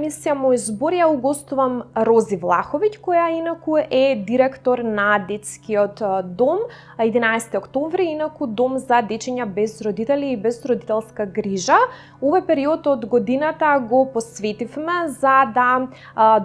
емисија Мој збор ја угостувам Рози Влаховиќ, која инаку е директор на детскиот дом 11 октомври, инаку дом за дечиња без родители и без родителска грижа. Овој период од годината го посветивме за да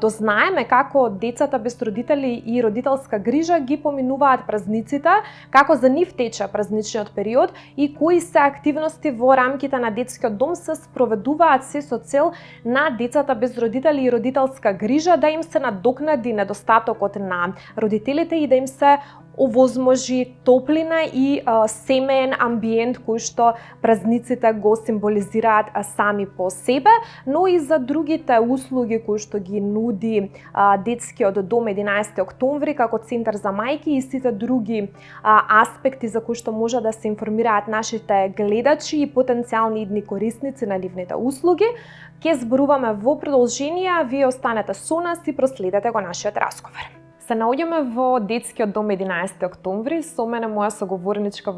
дознаеме како децата без родители и родителска грижа ги поминуваат празниците, како за нив тече празничниот период и кои се активности во рамките на детскиот дом се спроведуваат се со цел на децата без родители и родителска грижа да им се надокнади недостатокот на родителите и да им се овозможи топлина и семеен амбиент кој што празниците го символизираат сами по себе, но и за другите услуги кои што ги нуди детскиот дом 11 октомври како центар за мајки и сите други аспекти за кои што може да се информираат нашите гледачи и потенцијални идни корисници на нивните услуги. Ке зборуваме во продолжение, а вие останете со нас и проследете го нашиот разговор. Се наоѓаме во детскиот дом 11 октомври, со мене моја соговорничка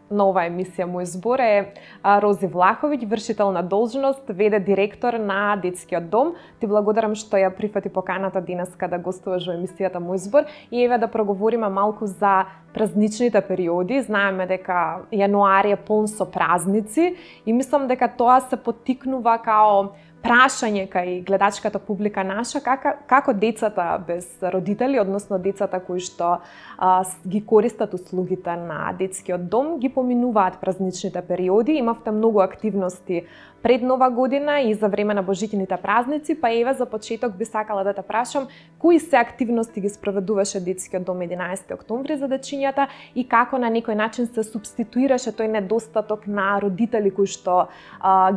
на ова емисија Мој збор е Рози Влаховиќ, вршител на должност, веде директор на детскиот дом. Ти благодарам што ја прифати поканата денеска да гостуваш во емисијата Мој збор и еве да проговориме малку за празничните периоди. Знаеме дека јануари е полн со празници и мислам дека тоа се поттикнува као прашање кај гледачката публика наша, како децата без родители, односно децата кои што ги користат услугите на детскиот дом, ги поминуваат празничните периоди. Имавте многу активности пред Нова година и за време на Божиќните празници, па еве за почеток би сакала да те прашам кои се активности ги спроведуваше детскиот дом 11 октомври за дечињата и како на некој начин се субституираше тој недостаток на родители кои што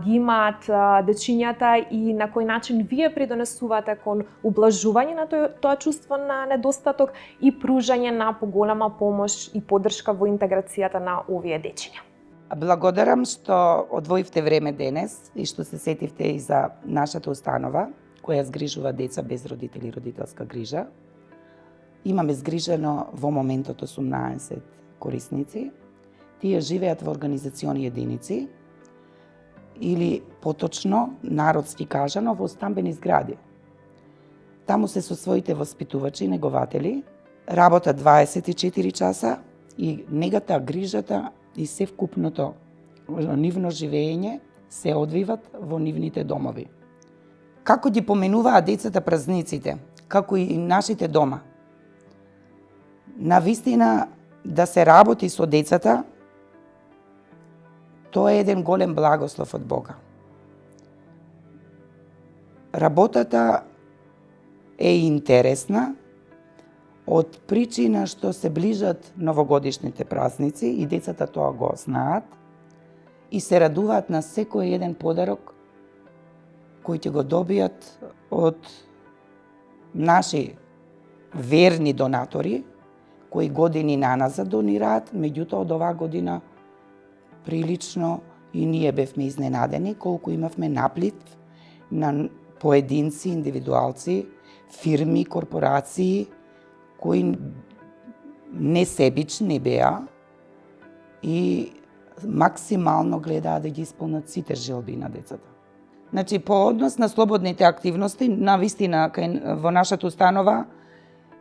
ги имаат дечињата и на кој начин вие придонесувате кон ублажување на тоа чувство на недостаток и пружање на поголема помош и поддршка во интеграцијата на овие дечиња. Благодарам што одвоивте време денес и што се сетивте и за нашата установа која згрижува деца без родители и родителска грижа. Имаме згрижено во моментот 18 корисници. Тие живеат во организациони единици или поточно, народски кажано, во стамбени згради. Таму се со своите воспитувачи и негователи, работат 24 часа и негата, грижата и се вкупното нивно живење се одвиват во нивните домови. Како ги поменуваат децата празниците, како и нашите дома? Навистина да се работи со децата, тоа е еден голем благослов од Бога. Работата е интересна од причина што се ближат новогодишните празници и децата тоа го знаат и се радуваат на секој еден подарок кој ќе го добијат од наши верни донатори кои години наназад донираат, меѓутоа од оваа година прилично и ние бевме изненадени колку имавме наплив на поединци, индивидуалци, фирми, корпорации кои несебични беа и максимално гледаа да ги исполнат сите желби на децата. Значи, по однос на слободните активности, навистина во нашата установа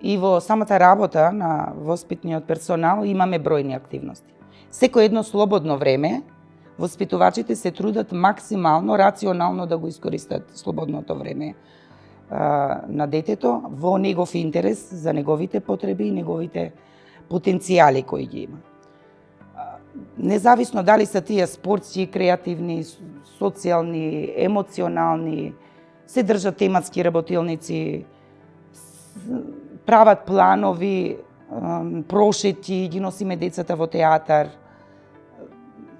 и во самата работа на воспитниот персонал имаме бројни активности. Секој едно слободно време, воспитувачите се трудат максимално, рационално да го искористат слободното време на детето во негов интерес, за неговите потреби и неговите потенцијали кои ги има. Независно дали се тие спортски, креативни, социјални, емоционални, се држат тематски работилници, прават планови, прошети, ги носиме децата во театар,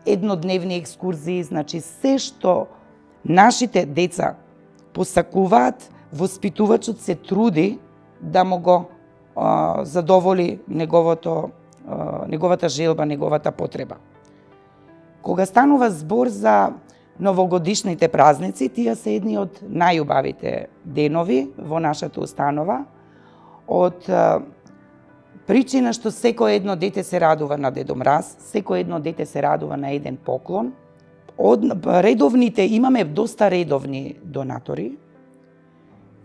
еднодневни екскурзии, значи се што нашите деца посакуваат, воспитувачот се труди да му го задоволи неговата желба, неговата потреба. Кога станува збор за новогодишните празници, тие се едни од најубавите денови во нашата установа, од причина што секој едно дете се радува на Дедо Мраз, секој едно дете се радува на еден поклон. Од редовните, имаме доста редовни донатори,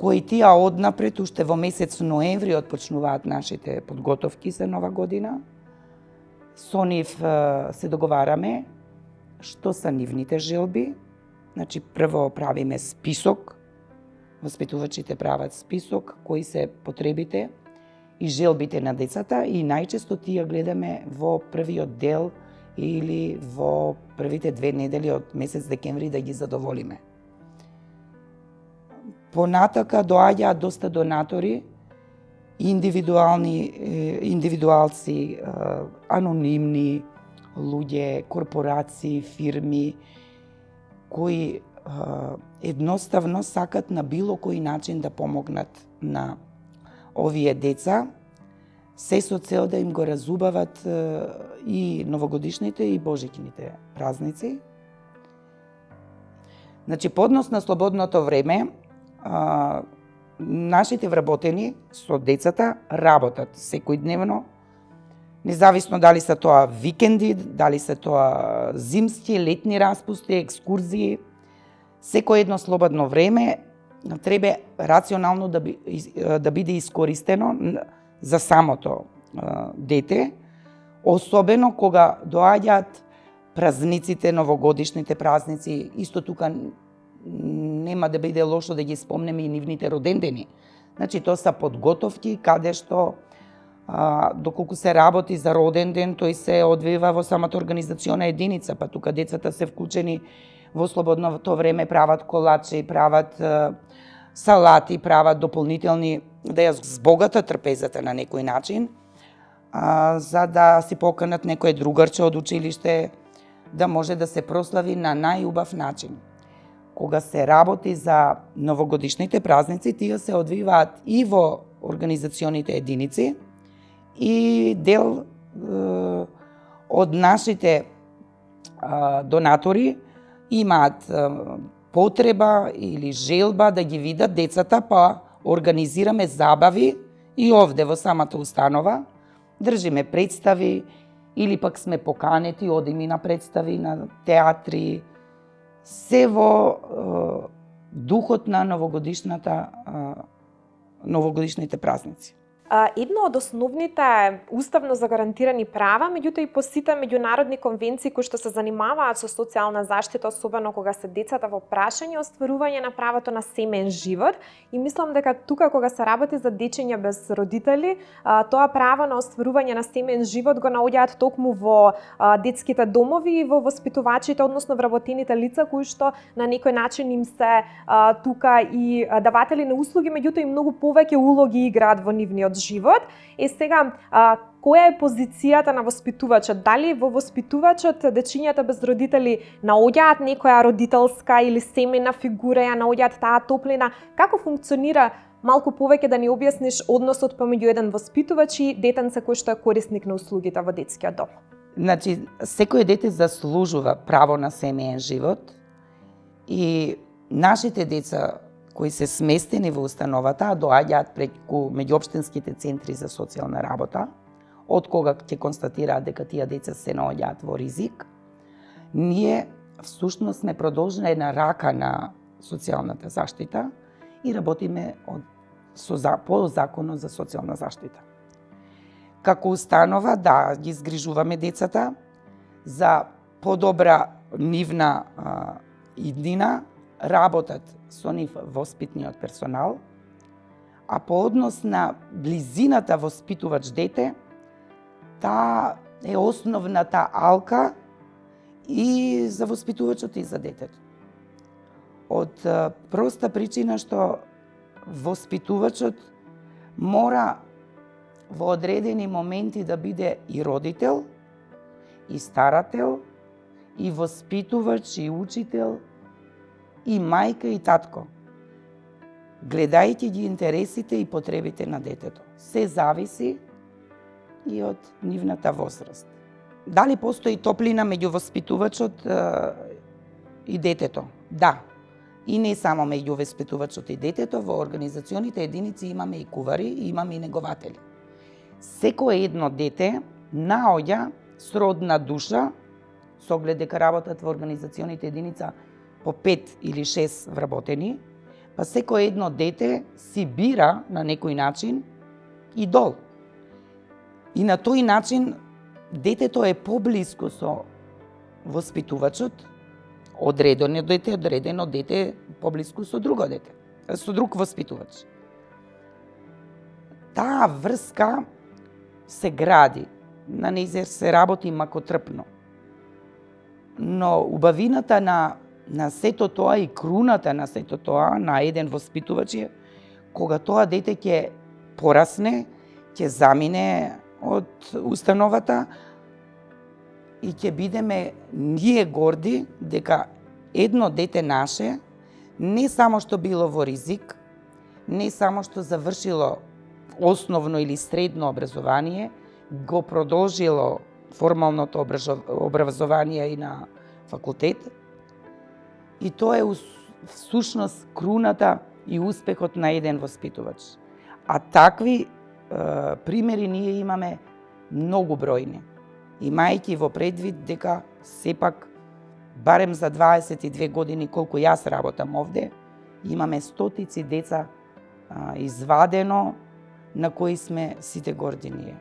кои тие однапред, уште во месец ноември отпочнуваат нашите подготовки за нова година. Со нив се договараме што се нивните желби. Значи, прво правиме список, воспитувачите прават список, кои се потребите и желбите на децата и најчесто тие гледаме во првиот дел или во првите 2 недели од месец декември да ги задоволиме. Понатака доаѓаат доста донатори, индивидуалци, анонимни луѓе, корпорации, фирми, кои едноставно сакат на било кој начин да помогнат на овие деца, се со цел да им го разубават и новогодишните и божикните празници. Значи, по однос на слободното време, нашите вработени со децата работат секојдневно, независно дали се тоа викенди, дали се тоа зимски, летни распусти, екскурзии. Секој едно слободно време треба рационално да биде искористено за самото дете, особено кога доаѓаат празниците, новогодишните празници. Исто тука нема да биде лошо да ги спомнеме и нивните родендени. Значи, тоа се подготовки каде што доколку се работи за роден ден, тој се одвива во самата организациона единица, па тука децата се вклучени во слободното време, прават колачи, прават салати, прават дополнителни, да ја збогатат трпезата на некој начин, за да си поканат некој другарче од училиште, да може да се прослави на најубав начин. Кога се работи за новогодишните празници, тие се одвиваат и во организационите единици, и дел од нашите донатори имаат потреба или желба да ги видат децата, па организираме забави и овде во самата установа, држиме представи или пак сме поканети, одиме на представи на театри, се во духот на новогодишните празници. Едно од основните уставно загарантирани права, меѓутоа и по сите меѓународни конвенции кои што се занимаваат со социјална заштита, особено кога се децата во прашање, остварување на правото на семеен живот. И мислам дека тука кога се работи за дечиња без родители, тоа право на остварување на семеен живот го наоѓаат токму во детските домови и во воспитувачите, односно вработените лица кои што на некој начин им се тука и даватели на услуги, меѓутоа и многу повеќе улоги играат во нивниот живот. Сега, која е позицијата на воспитувачот? Дали во воспитувачот дечињата без родители наоѓаат некоја родителска или семејна фигура, ја наоѓаат таа топлина? Како функционира, малку повеќе да ни објасниш, односот помеѓу еден воспитувач и детенце кој што е корисник на услугите во детскиот дом? Значи, секој дете заслужува право на семеен живот и нашите деца кои се сместени во установата, доаѓаат преку меѓуопштинските центри за социјална работа, од кога ќе констатираат дека тие деца се наоѓаат во ризик. Ние всушност сме продолжена рака на социјалната заштита и работиме по законот за социјална заштита. Како установа, да, ги згрижуваме децата за подобра нивна иднина, работат со нив воспитниот персонал, а по однос на близината воспитувач дете, таа е основната алка и за воспитувачот и за детето. Од проста причина што воспитувачот мора во одредени моменти да биде и родител, и старател, и воспитувач, и учител, и мајка и татко, гледајќи ги интересите и потребите на детето. Се зависи и од нивната возраст. Дали постои топлина меѓу воспитувачот и детето? Да. И не само меѓу воспитувачот и детето, во организационите единици имаме и кувари, имаме и негователи. Секое едно дете наоѓа сродна душа, со оглед дека работат во организационите единица по 5 или 6 вработени, Па секој едно дете си бира на некој начин идол. И на тој начин детето е поблиско со воспитувачот, одредено дете е поблиску со друго дете, со друг воспитувач. Таа врска се гради, на нејзе се работи макотрпно. Но убавината на сето тоа и круната на сето тоа на еден воспитувач е кога тоа дете ќе порасне, ќе замине од установата и ќе бидеме ние горди дека едно дете наше не само што било во ризик, не само што завршило основно или средно образование, го продолжило формалното образование и на факултет. И тоа е всушност круната и успехот на еден воспитувач. А такви примери ние имаме многу бројни. Имајќи во предвид дека сепак барем за 22 години колку јас работам овде, имаме стотици деца извадено на кои сме сите горди ние.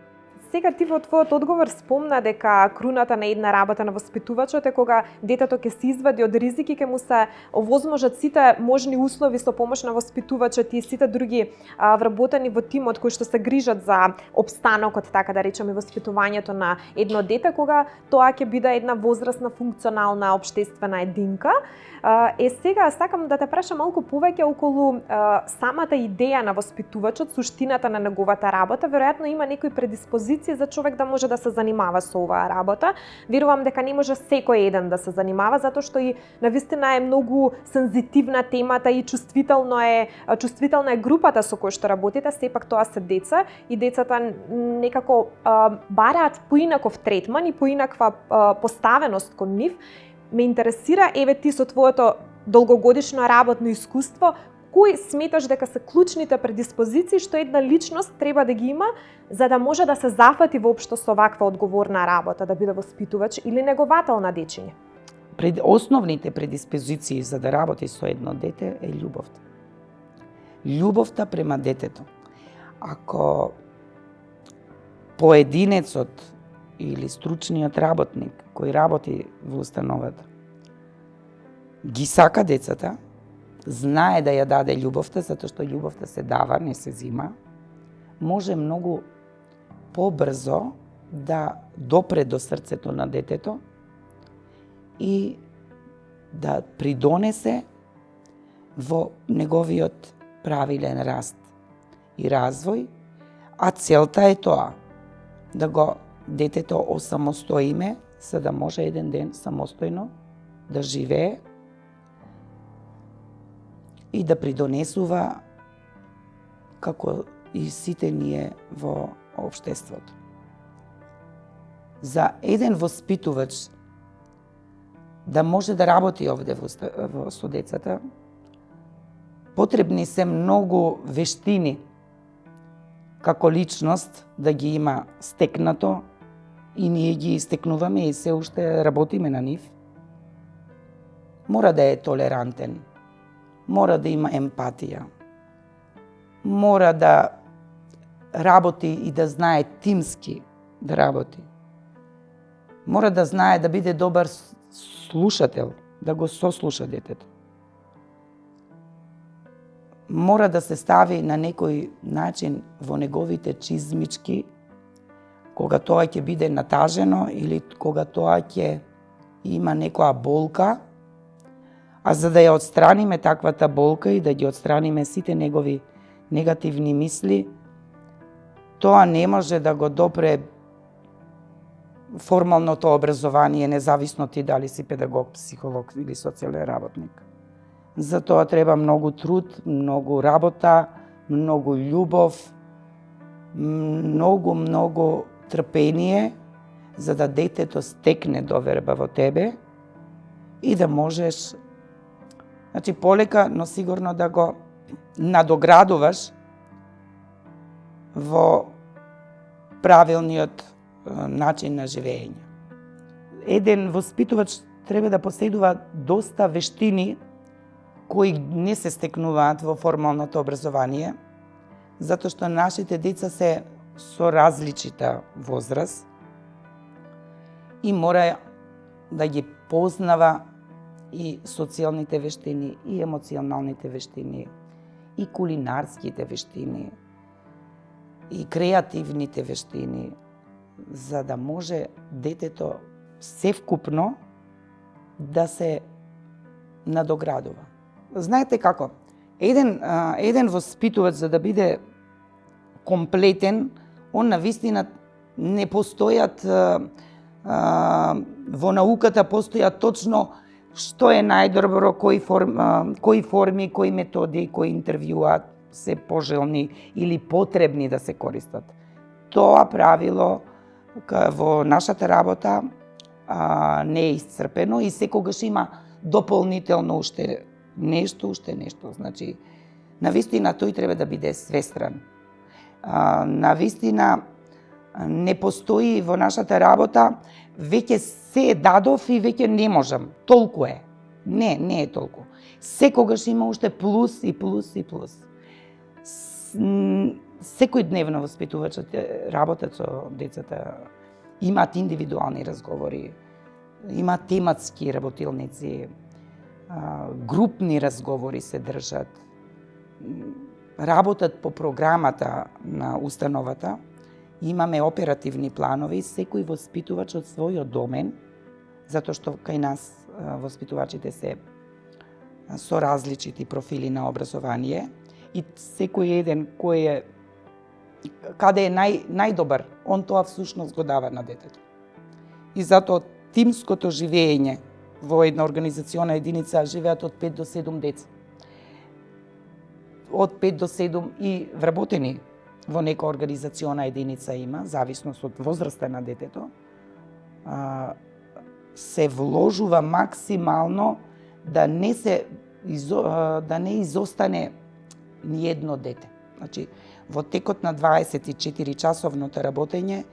Сега ти во твојот одговор спомна дека круната на една работа на воспитувачот е кога детето ќе се извади од ризики, ќе му се овозможат сите можни услови со помош на воспитувачот и сите други вработени во тимот кои што се грижат за опстанокот, така да речеме, воспитувањето на едно дете, кога тоа ќе биде една возрастна функционална општествена единка. Сега сакам да те прашам малку повеќе околу самата идеја на воспитувачот, суштината на неговата работа. Веројатно има некои предиспозиции за човек да може да се занимава со оваа работа. Верувам дека не може секој еден да се занимава, затоа што и навистина е многу сензитивна темата и чувствителна е групата со која што работите, сепак тоа се деца и децата некако бараат поинаков третман и поинаква поставеност кон нив. Ме интересира, еве ти со твоето долгогодишно работно искуство, кои сметаш дека се клучните предиспозиции што една личност треба да ги има за да може да се зафати воопшто со ваква одговорна работа, да биде воспитувач или неговател на дечиња? Основните предиспозиции за да работи со едно дете е љубовта. Љубовта према детето. Ако поединецот или стручниот работник кој работи во установата ги сака децата, знае да ја даде љубовта, затоа што љубовта се дава, не се зима, може многу побрзо да допре до срцето на детето и да придонесе во неговиот правилен раст и развој, а целта е тоа, да го детето осамостоиме, за да може еден ден самостојно да живее и да придонесува како и сите ние во општеството. За еден воспитувач да може да работи овде со децата, потребни се многу вештини како личност да ги има стекнато и ние ги стекнуваме и се уште работиме на нив. Мора да е толерантен, мора да има емпатија, мора да работи и да знае тимски да работи. Мора да знае да биде добар слушател, да го сослуша детето. Мора да се стави на некој начин во неговите чизмички, кога тоа ќе биде натажено или кога тоа ќе има некоја болка, а за да ја отстраниме таквата болка и да ги отстраниме сите негови негативни мисли, тоа не може да го допре формалното образование, независно ти дали си педагог, психолог или социјален работник. За тоа треба многу труд, многу работа, многу љубов, многу трпение, за да детето стекне доверба во тебе и да можеш, значи полека, но сигурно да го надоградуваш во правилниот начин на живење. Еден воспитувач треба да поседува доста вештини кои не се стекнуваат во формалното образование, затоа што нашите деца се со различита возраст и мора да ги познава и социјалните вештини, и емоционалните вештини, и кулинарските вештини, и креативните вештини, за да може детето севкупно да се надоградува. Знаете како? Еден воспитувач за да биде комплетен, он навистина не постојат во науката постојат точно што е најдобро, кои форми, кои методи, кои интервјуа се пожелни или потребни да се користат. Тоа правило во нашата работа не е исцрпено и секогаш има дополнително уште нешто. Значи, навистина тој треба да биде свестран. Навистина не постои во нашата работа веќе се дадов и веќе не можам. Толку е. Не е толку. Секогаш има уште плюс и плюс и плюс. Секојдневно воспитувачот работат со децата, имаат индивидуални разговори, имаат тематски работилници, групни разговори се држат, работат по програмата на установата, имаме оперативни планови, секој воспитувач од својот домен, затоа што кај нас воспитувачите се со различити профили на образование и секој еден кој е каде е најдобар, он тоа всушност го дава на детето. И затоа тимското живење во една организациона единица живеат од 5 до 7 деца. Од 5 до 7 и вработени во нека организациона единица има, зависност од возраста на детето, се вложува максимално да не изостане ни едно дете. Значи, во текот на 24 часовното работење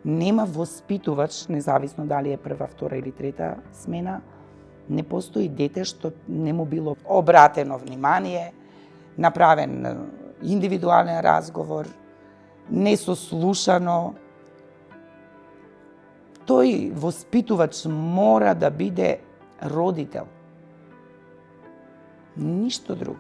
нема воспитувач, независно дали е прва, втора или трета смена, не постои дете што не му било обратено внимание, направен индивидуален разговор, не сослушано. Тој воспитувач мора да биде родител. Ништо друго.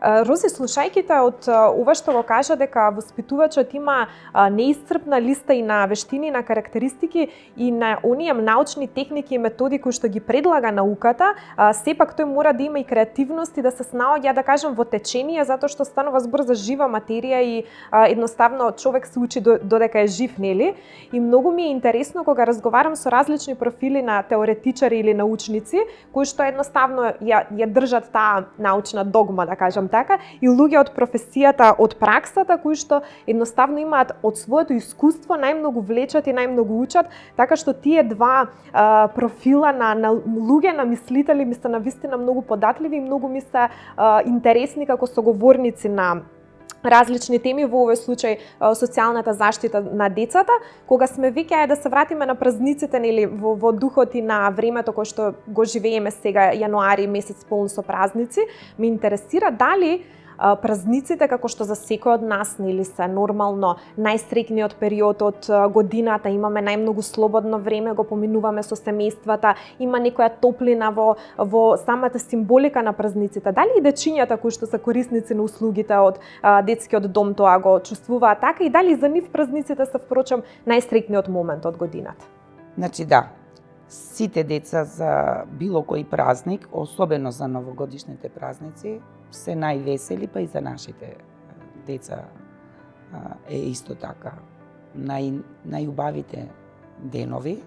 Рози, слушајќи те од ова што го кажа дека воспитувачот има неисцрпна листа и на вештини, на карактеристики и на оние научни техники и методи кои што ги предлага науката, сепак тој мора да има и креативност и да се снаоѓа, да кажем, во течение, затоа што станува збор за жива материја и едноставно човек се учи додека е жив, нели? И многу ми е интересно кога разговарам со различни профили на теоретичари или научници, кои што едноставно ја држат таа научна догма, да кажам така, и луѓе од професијата, од праксата, кои што едноставно имаат од своето искуство најмногу влечат и најмногу учат, така што тие два профила на луѓе, на мислители, ми се навистина многу податливи и многу ми се интересни како соговорници на различни теми, во овој случај социјалната заштита на децата. Кога сме веќе да се вратиме на празниците, нели, во духот и на времето кој што го живееме сега, јануари месец полн со празници, ме интересира дали празниците, како што за секој од нас, нели, се нормално најсреќниот период од годината, имаме најмногу слободно време, го поминуваме со семејствата, има некоја топлина во самата символика на празниците. Дали и дечињата кои што се корисници на услугите од детскиот дом тоа го чувствуваат така и дали за нив празниците се впрочем најсреќниот момент од годината? Значи да, сите деца за било кој празник, особено за новогодишните празници, се највесели, па и за нашите деца е исто така. Најубавите денови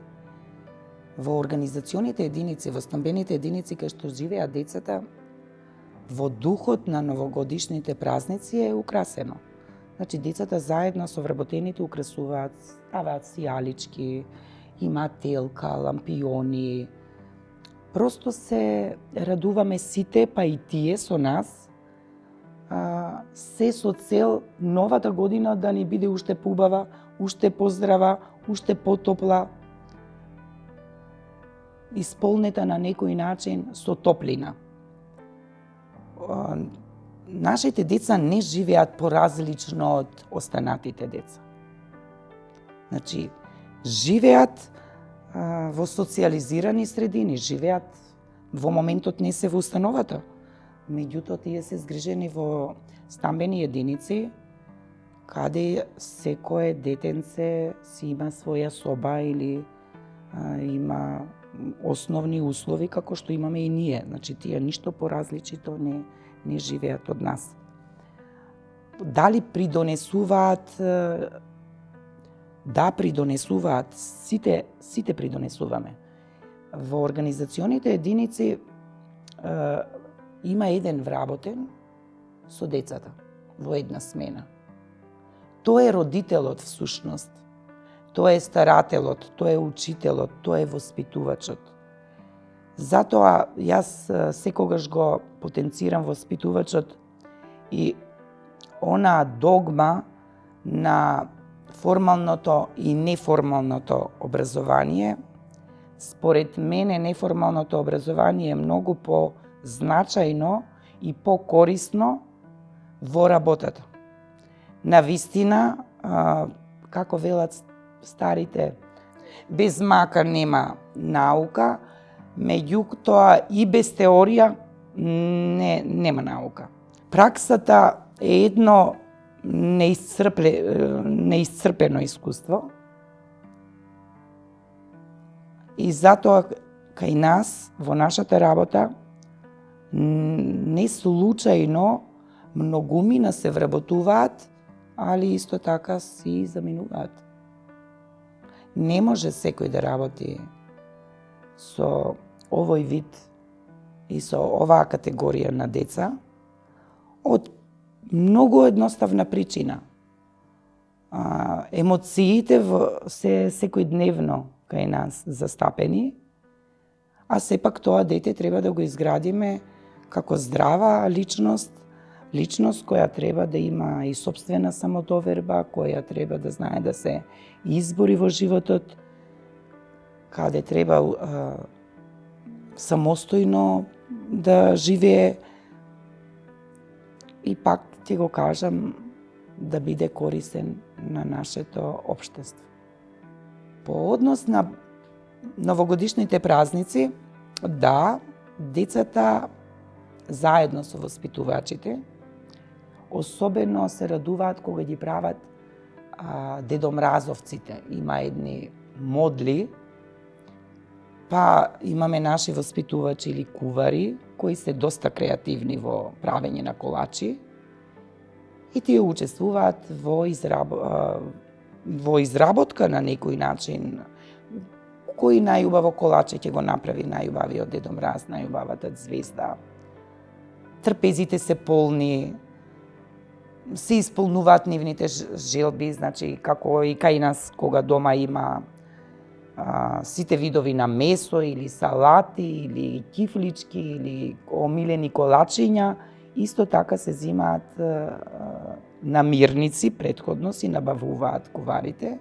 во организационите единици, во стамбените единици кај што живеат децата, во духот на новогодишните празници е украсено. Значи, децата заедно со вработените украсуваат, ставаат сијалички, има телка, лампиони. Просто се радуваме сите, па и тие со нас, се со цел новата година да ни биде уште поубава, уште поздрава, уште потопла, исполнета на некој начин со топлина. нашите деца не живеат поразлично од останатите деца. Значи, живеат во социализирани средини, живеат во моментот не се во установата. Меѓутоа, тие се згрижени во стамбени единици, каде секое детенце си има своја соба или има основни услови како што имаме и ние. Значи, тие ништо поразличито не живеат од нас. Дали придонесуваат? Да, придонесуваат. Сите придонесуваме. Во организационите единици има еден вработен со децата во една смена. Тој е родителот всушност. Тој е старателот, тој е учителот, тој е воспитувачот. Затоа јас секогаш го потенцирам воспитувачот и онаа догма на формалното и неформалното образование. Според мене неформалното образование е многу по-значајно и по-корисно во работата. Навистина, како велат старите, без мака нема наука, меѓутоа и без теорија нема наука. Праксата е едно неисцрпено искуство и затоа кај нас, во нашата работа, не случајно многумина се вработуваат, али исто така си заминуваат. Не може секој да работи со овој вид и со оваа категорија на деца од многу едноставна причина. Емоциите се секојдневно кај нас застапени, а сепак тоа дете треба да го изградиме како здрава личност која треба да има и сопствена самодоверба, која треба да знае да се избори во животот, каде треба самостојно да живее и пак ти го кажам, да биде корисен на нашето општество. По однос на новогодишните празници, да, децата заедно со воспитувачите особено се радуваат кога ги прават дедомразовците. Има едни модли, па имаме наши воспитувачи или кувари, кои се доста креативни во правење на колачи и тие учествуваат во изработка на некој начин. Кој најубаво колаче ќе го направи најубавиот дедомраз, најубавата звезда. Трпезите се полни, се исполнуваат нивните желби, значи како и кај нас кога дома има сите видови на месо или салати или кифлички или омилени колачиња, исто така се земаат намирници, претходно си набавуваат куварите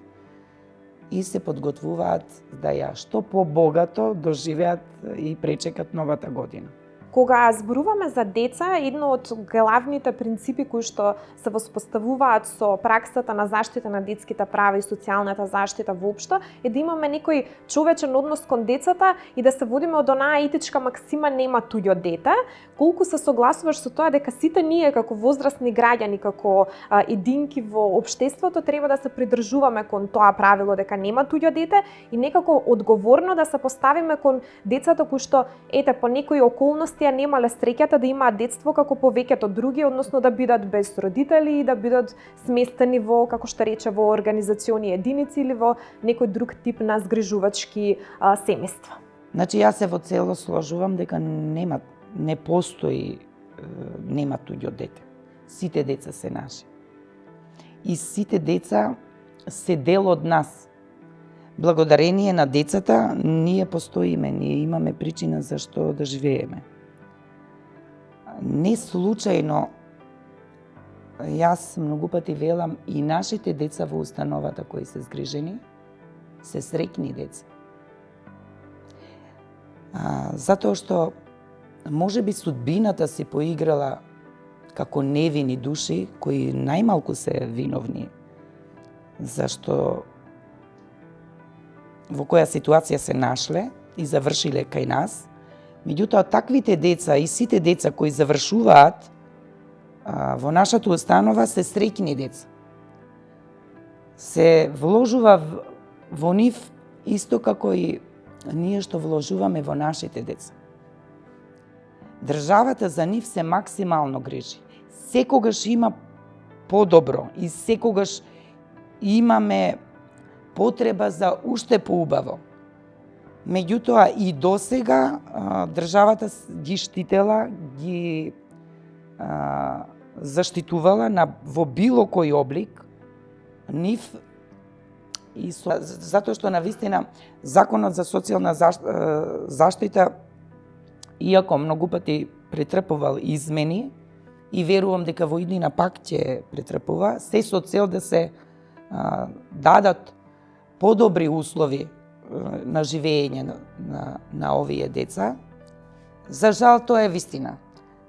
и се подготвуваат да ја што побогато доживеат и пречекат новата година. Кога зборуваме за деца, едно од главните принципи кои што се воспоставуваат со праксата на заштита на детските права и социјалната заштита воопшто е да имаме некој човечен однос кон децата и да се водиме од онаа етичка максима нема туѓо дете. Колку се согласуваш со тоа дека сите ние како возрастни граѓани, како единки во општеството треба да се придржуваме кон тоа правило дека нема туѓо дете и некако одговорно да се поставиме кон децата кои што по некои околности немале среќата да имаат детство како повеќето други, односно да бидат без родители и да бидат сместени во, како што рече, во организациони единици или во некој друг тип на згрижувачки семејства. Значи, јас се во цело сложувам дека не постои нема туѓо дете. Сите деца се наши. И сите деца се дел од нас. Благодарение на децата ние постоиме, ние имаме причина зашто да живееме. Не случајно, јас многу пати велам, и нашите деца во установата кои се згрижени, се среќни деца. Затоа што можеби судбината си поиграла како невини души, кои најмалку се виновни, зашто во која ситуација се нашле и завршиле кај нас. Меѓутоа, таквите деца и сите деца кои завршуваат во нашата установа се среќни деца. Се вложува во нив исто како и ние што вложуваме во нашите деца. Државата за нив се максимално грижи. Секогаш има подобро и секогаш имаме потреба за уште поубаво. Меѓутоа и досега државата ги штитела, ги заштитувала во било кој облик нив, и затоа што навистина Законот за социјална заштита, иако многу пати претрпувал измени и верувам дека во иднина пак ќе претрпува, се со цел да се дадат подобри услови на живење на овие деца. За жал, тоа е вистина.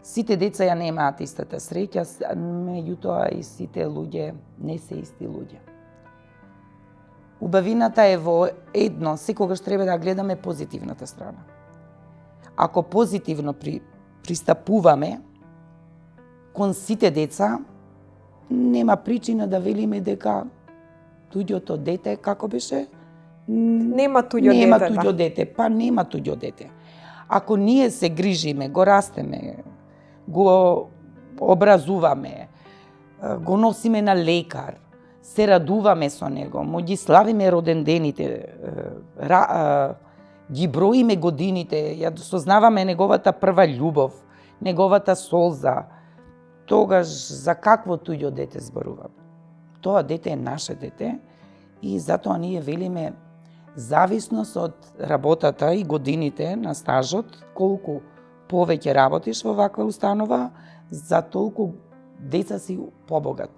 Сите деца ја немаат истата среќа, меѓутоа и сите луѓе не се исти луѓе. Убавината е во едно, секогаш треба да гледаме позитивната страна. Ако позитивно пристапуваме кон сите деца, нема причина да велиме дека туѓото дете, како беше? Нема туѓо дете. Па нема туѓо дете. Ако ние се грижиме, го растеме, го образуваме, го носиме на лекар, се радуваме со него, му ги славиме родендените, ги броиме годините, ја сознаваме неговата прва љубов, неговата солза, тогаш за какво туѓо дете зборуваме? Тоа дете е наше дете и затоа ние велиме зависност од работата и годините на стажот, колку повеќе работиш во ваква установа, за толку деца си побогат.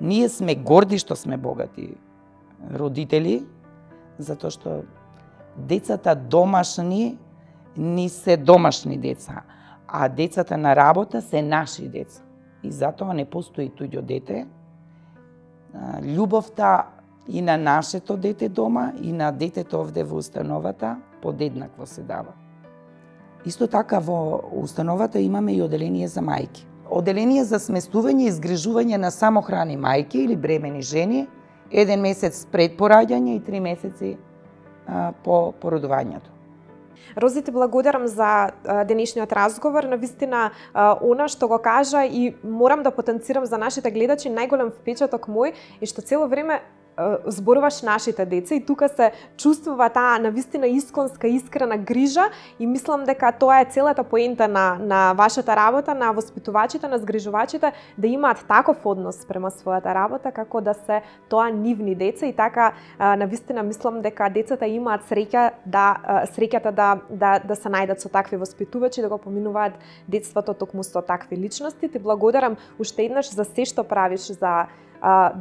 Ние сме горди што сме богати родители, затоа што децата домашни ни се домашни деца, а децата на работа се наши деца. И затоа не постои туѓо дете. Љубовта и на нашето дете дома и на детето овде во установата подеднакво се дава. Исто така во установата имаме и оделение за мајки. Оделение за сместување и згрижување на самохрани мајки или бремени жени, 1 месец пред пораѓање и 3 месеци по породувањето. Рози, ти благодарам за денешниот разговор. Навистина, она што го кажа и морам да потенцирам за нашите гледачи, најголем впечаток мој е што цело време зборуваш нашите деца и тука се чувствува таа навистина исконска, искрена грижа и мислам дека тоа е целата поента на вашата работа, на воспитувачите, на згрижувачите, да имаат таков однос према својата работа, како да се тоа нивни деца и така навистина мислам дека децата имаат среќата да се најдат со такви воспитувачи, да го поминуваат детството токму со такви личности. Ти благодарам уште еднаш за се што правиш за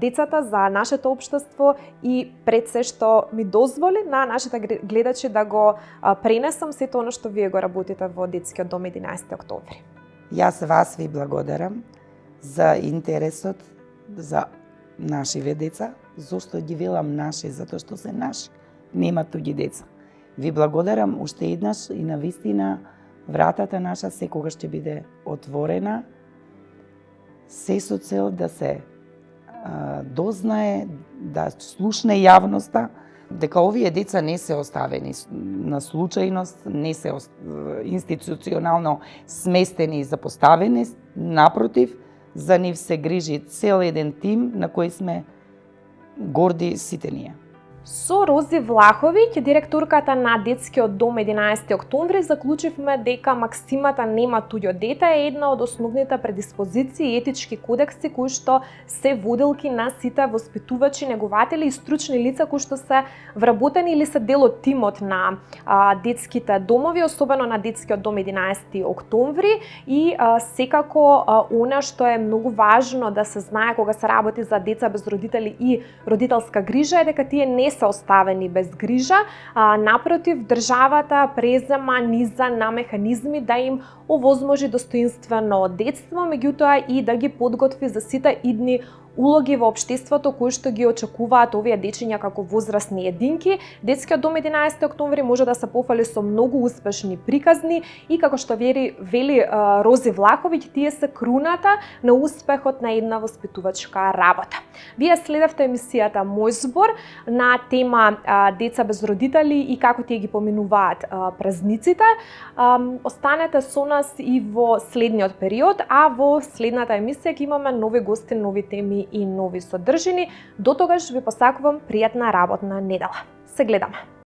децата, за нашето општество и пред се што ми дозволи на нашите гледачи да го пренесам сето оно што вие го работите во детскиот дом 11 октомври. Јас вас ви благодарам за интересот за нашиве деца. Зошто ги велам наши? Затоа што се наши. Нема туѓи деца. Ви благодарам уште еднаш и навистина вратата наша секогаш ќе биде отворена, се со цел да се дознае, да слушне јавноста, дека овие деца не се оставени на случајност, не се институционално сместени и запоставени, напротив, за нив се грижи цел еден тим на кој сме горди сите ние. Со Рози Влаховиќ, директорката на детскиот дом 11 октомври, заклучивме дека максимата нема туѓо дете е една од основните предиспозиции и етички кодекси кои што се воделки на сите воспитувачи, негователи и стручни лица кои што се вработени или се дел од тимот на детските домови, особено на детскиот дом 11 октомври и секако она што е многу важно да се знае кога се работи за деца без родители и родителска грижа е дека тие не се оставени без грижа, напротив, државата презема низа на механизми да им овозможи достоинствено детство, меѓутоа и да ги подготви за сите идни улоги во општеството кои што ги очекуваат овие дечиња како возрастни единки. Детскиот дом 11 октомври може да се пофали со многу успешни приказни и како што вели Рози Влаховиќ, тие се круната на успехот на една воспитувачка работа. Вие следевте емисијата Мој збор на тема деца без родители и како тие ги поминуваат празниците. Останете со нас и во следниот период, а во следната емисија ќе имаме нови гости, нови теми и нови содржини. До тогаш ви посакувам пријатна работна недела. Се гледаме!